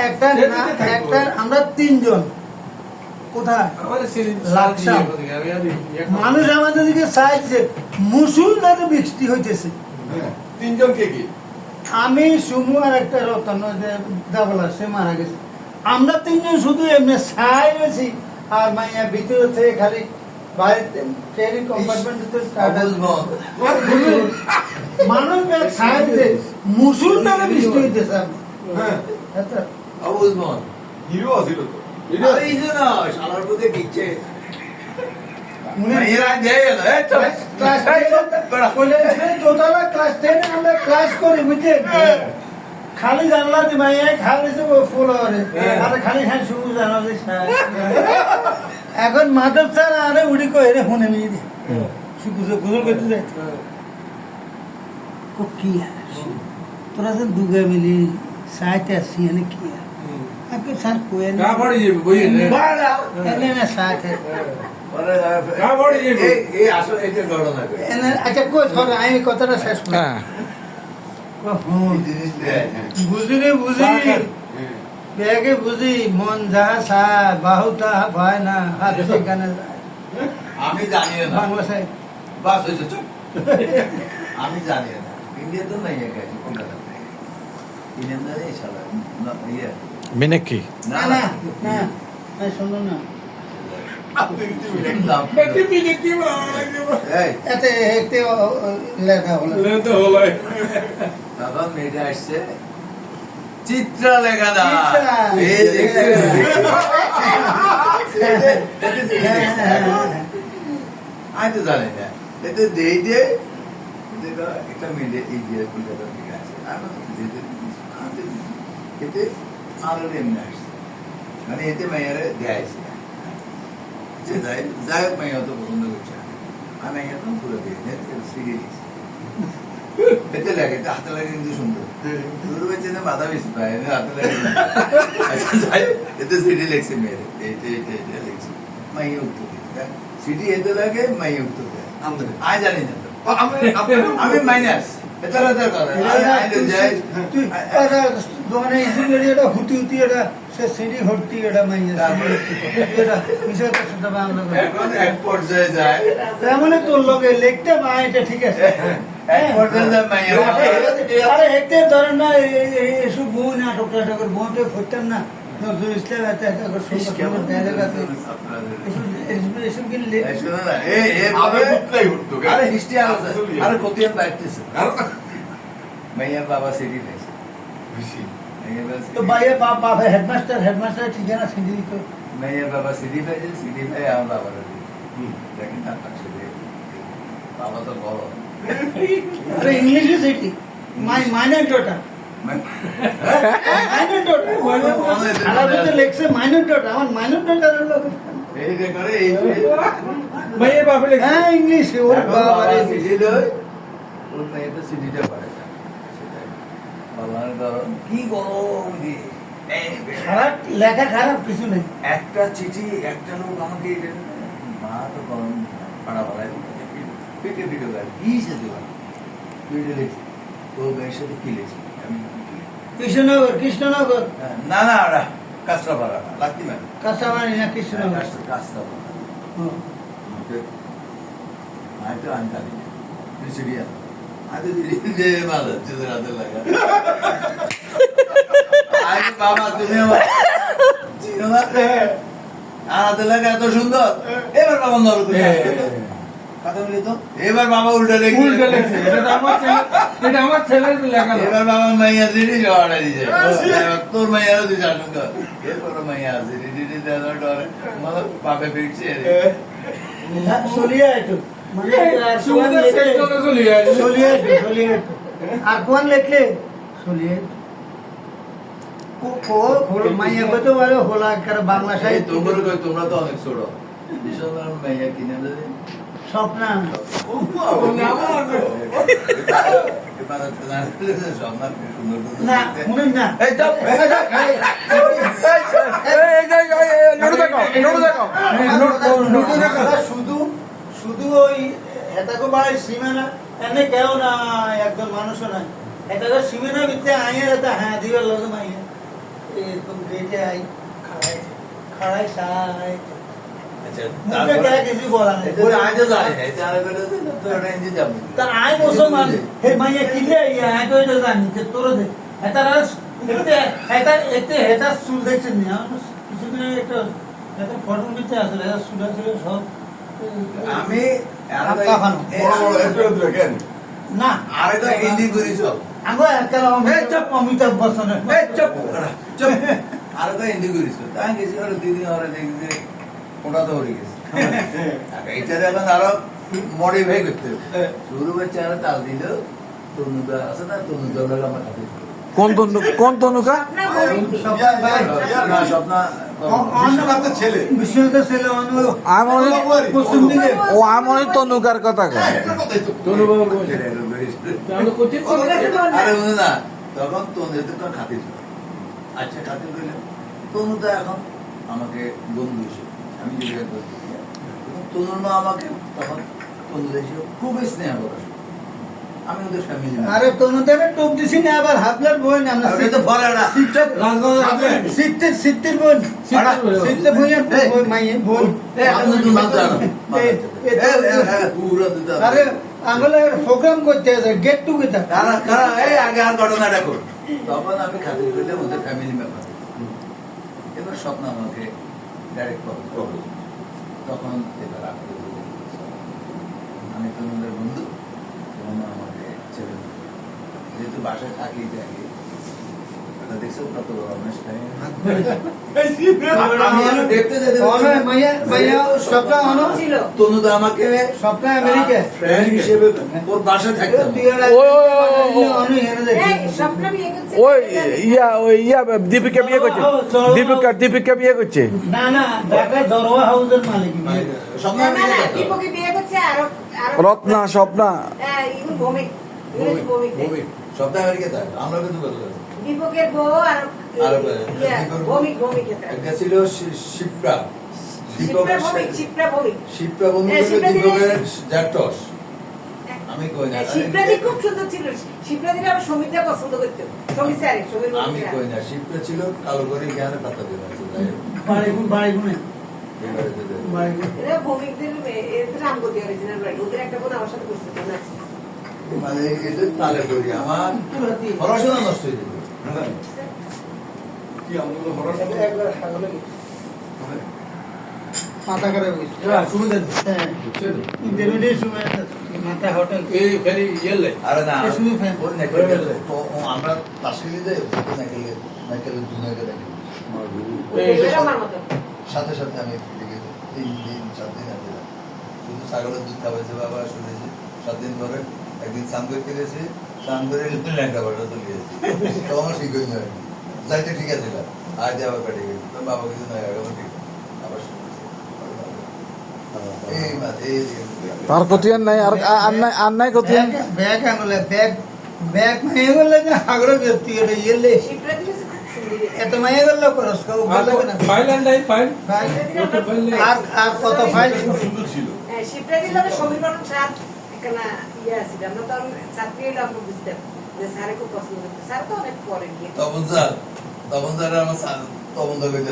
একটা আমরা তিনজন কোথায় মানুষ আমাদের দিকে চাইছে মুসুলধারে বৃষ্টি হইতেছে। তিনজন কে কি? আমি সুমু আর একটা রতন দাবলা সে মারা গেছে। আমরা তিনজন শুধু এমনি ছাই রয়েছি আর মাইয়া ভিতরে থেকে খালি বাইরে ট্রেনের কম্পার্টমেন্টে মানুষ ছাই দিতে মুসুলধারে বৃষ্টি হইতেছে। হ্যাঁ হিরো আছিল তো খালি জানলা দি মাইয়া খালি ফুল খালি খালি শুরু জানা এখন মাধব স্যার আরে উড়ি কো রে শুনে মিলি দে গুজর করতে যাই কি তোরা যে দুগে মিলি সাইতে আসি এনে কি আপনি স্যার কোয়ে না পড়ে যাবে বই এনে না সাইতে আচ্ছা কোচ হবে আমি কথাটা শেষ করি। বুঝি ব্যাগে বুঝি মন যাহা চায় বাহু তাহা ভয় না হাত সেখানে আমি জানি না বাংলা সাহেব বাস হয়েছে চুপ আমি জানি না ইন্ডিয়া তো নাই গেছে কলকাতা ইন্ডিয়ান না এই শালা না ইয়ে মিনাক্ষী না না না না শুনো না এতে একটু লেখা হলো তখন মেয়েটা আসছে চিত্র লেখা দা আমি তো জানি না এতে দেই দে একটা মেয়ে ইন্ডিয়া কলকাতা থেকে আসছে এতে আরো এমনি আসছে মানে এতে মেয়েরে দেয়াইছে যাই হোক মেয়ে অত পছন্দ করছে আমি একদম পুরো দিয়ে সিরিয়াস এতে লাগে হাতে লাগে কিন্তু সুন্দর দূর বেঁচে না বাধা বেশি পায় হাতে লাগে এতে সিডি লেগছে মেয়েরে এইটা লেগছে মাইয়ে উত্তর দেয় সিডি এতে লাগে মাইয়ে উত্তর দেয় আমি জানি না আমি মাইনাস হুতি হুতি এটা সে সিঁড়ি ভর্তি এটা মাইয়া এক পর্যায়ে যায় তেমন তোর লোকে লিখতে মা এটা ঠিক আছে এক পর্যায়ে যায় মাইয়া আরে হেঁটে ধরেন না এসব বউ নাটক টাটকের বউটা করতাম না নজরুল ইসলাম এত এসব কিনলে আরে হিস্ট্রি আরে কত বাইতেছে মাইয়ার বাবা সিডি খাইছে তো ভাইয়ের বাবা হেডমাস্টার ঠিকানা সিডি দিত মাইয়ার বাবা সিডি খাইছে সিডি খাই আমার বাবার দেখেন না বাবা তো বড় আরে ইংলিশে সিটি মাইনর ডটা মাইনর ডটা আলাদা লেখছে মাইনর ডটা আমার মাইনর ডটা এই যে করে এই ভাইয়ের বাবা লেখছে হ্যাঁ ইংলিশে ওর বাবা রে সিডি লয় ওর মেয়েটা সিডিটা পারে কি গরম খারাপ লেখা খারাপ কিছু নেই একটা চিঠি একটা লোক আমাকে মা তো গরম পাড়া বলায় পেটে পেটে গায় কি সাথে পেটে লেখছি তো মেয়ের সাথে কি লেখছি আমি কৃষ্ণনগর না না ওরা কাঁচরাপাড়া লাগতি ম্যাম কাঁচামারি না কৃষ্ণনগর কাঁচরাপাড়া আমি তো আমি জানি সিরিয়া আজ দিদি ভালো চোদ্দ রাতে লাগা আজ বাবা তুমি আমার হাতে লাগা এত সুন্দর এবার বাবা নরক কথা বলি তো এবার বাবা উল্টা লেখছে এটা আমার ছেলের লেখা এবার বাবা মাইয়া দিদি জড়া দিছে তোর মাইয়ারও দিছে আনন্দ এরপর মাইয়া দিদি দিদি দাদা ডরে মানে বাবা ফিরছে চলিয়ে আইতো মানে আর কোন লেখলে চলিয়ে মাইয়া কত বলে হোলা বাংলা সাহিত্য তোমরা তো অনেক ছোট মাইয়া কিনে দেবে স্বপ্না না শুনেন না শুধু শুধু ওই হেতাকে বাড়াই সীমানা এনে কেউ না একজন মানুষও নাই এটা তো সীমানা ভিতরে আইয়া এটা হ্যাঁ দিবার লগে মাইয়া এরকম গেটে আই খাড়াই সাই আচ্ছা মুখে গেলে কিছু বলা নেই এটা আজও যায় না এটা আর বেটা তো এটা ইঞ্জি যাবে তা আই মুসলমান হে মাইয়া কিলে ইয়া আই তো এটা জানি যে তোর দে এটা রাস এটা চুল দেখছেন না কিছু দিন একটা এটা ফটোর ভিতরে আছে এটা চুল আছে সব আমি কাফানো। বড় বড় একটু দেখেন না আরে তো ইঞ্জি করিস আঙ্গো একটা অমিতাভ বচ্চনের এই চুপ চুপ আরে তো ইঞ্জি করিস তাই গেছি আর দিদি আর দেখি ওটা তো হয়ে গেছে এইটারে এখন আরো মডিফাই করতে হবে শুরু করছে আর তাল দিল তনুদা আছে না তনুদা আমার হাতে কোন তনুকা না স্বপ্না বিশ্বনাথের ছেলে বিশ্বনাথের ছেলে পশ্চিম দিকে ও আমনি তনুকার কথা কয় একটা কথাই তো তনু বাবু বলছে তাহলে কোথায় আরে বুঝে না তখন তনু তখন খাতির আচ্ছা খাতির করলাম তনুদা এখন আমাকে বন্ধু হিসেবে আমি জিজ্ঞাসা করছি তনুর মা আমাকে তখন তনু হিসেবে খুবই স্নেহ করে আমি ওদের ফ্যামিলি আরে তনুদের টুক দিছি না আবার হাবলার বোন আমরা তো ভরা না সিট্টের বোন সিট্টে বোন মাইয়ে বোন আরে আমলে প্রোগ্রাম করতে আছে গেট টুগেদার কারা কারা এই আগে আর ঘটনাটা কর তখন আমি খাতির করলাম ওদের ফ্যামিলি মেম্বার এবার স্বপ্ন আমাকে ডাইরেক্ট প্রপোজ তখন এবার আমি তোমাদের বন্ধু তোমরা আমাকে ছেড়ে দাও। যেহেতু বাসায় থাকি দেখি এটা দেখছো কত বড় অনুষ্ঠান আমি দেখতে যেতে মাইয়া সবটা হলো ছিল তনুদা আমাকে সবটা আমেরিকা ফ্রেন্ড হিসেবে ওর বাসায় থাকতাম এই স্বপ্ন বিয়ে করছে ওই দীপিকা বিয়ে করছে দীপিকা বিয়ে করছে না না ঢাকা দরওয়া হাউসের মালিক স্বপ্ন না আমি না যেতাম। দীপকে বিয়ে করছে আরো রত্না স্বপ্না ইগুন ভৌমিক ইংরেজি ভৌমিক ভৌমিক। সপ্তাহ আমেরিকা থাকে আমরা কিন্তু কথা বলছি। দীপকের বউ আর আরো ভৌমিক ভৌমিক একটা ছিল শিপ্রা শিপ্রা ভৌমিক শিপ্রা ভৌমিক শিপ্রা ভৌমিক হ্যাঁ, হলো শিপ্রা দিদি- দীপকের জ্যাঠস আমি কই না শিপ্রাদি খুব সুন্দর ছিল শিপ্রাদির আমার সমিতা পছন্দ করতো সমীর স্যার সমীর আমি কই না শিপ্রা ছিল কালো করে জ্ঞানে পাতা দিয়ে আছে যাই হোক, বাড়ি গুনে এবারে তো যাই হোক। বাড়ি গুনে এরা ভৌমিকদের এদের রামগতি অরিজিনাল বাড়ি ওদের একটা বোন আমার সাথে করছে না মানে এদের তালে করি আমার পড়াশোনা নষ্ট হয়ে যাবে কি আমরা হরস একবার ছাগলে মাথা করে গেছে সুবিধা ইন্টারমিডিয়েট সময় মাথা হোটেল এই খালি ইয়েলে আরে না এ শুধু ফ্যান। ওর নেকেল গেলে তো আমরা পাশে গিয়ে যাই নেকেল দুনিয়াকে দেখি ওদের আমার মতো সাথে সাথে আমি দেখে 3-4 দিন আগে শুধু ছাগলের দুধ খাওয়াইছে বাবা শুনেছি 7 দিন পরে একদিন স্নান করতে গেছি স্নান করে ল্যাঙ্কা বাটা চলে গেছি তখন ঠিক হয়ে যায় যাইতে ঠিক আছে আজ আবার পেটে গেছি তো বাবা কিছু নয় এখন ঠিক আবার শুনেছি এই মাঝে তার কতিয়ান নাই আর নাই কতিয়ান ব্যাগ আনলে ব্যাগ মাইয়ে গেলে যে হাগড়ে ব্যক্তি এটা ইয়েলে শিপ্রাদি খুব সুন্দর এত মাইয়ে গেলে করস কেউ ভালো লাগে না file and file file file আর কত ফাইল সুন্দর ছিল শিপ্রাদির লোক সমীর বরণ স্যার এখানে ইয়ে আছে আমরা তো ছাত্রী হলে আমরা বুঝতাম যে স্যারে খুব পছন্দ করতো স্যার তো অনেক পরে গিয়ে তপন স্যার আমার তপন দা কইতে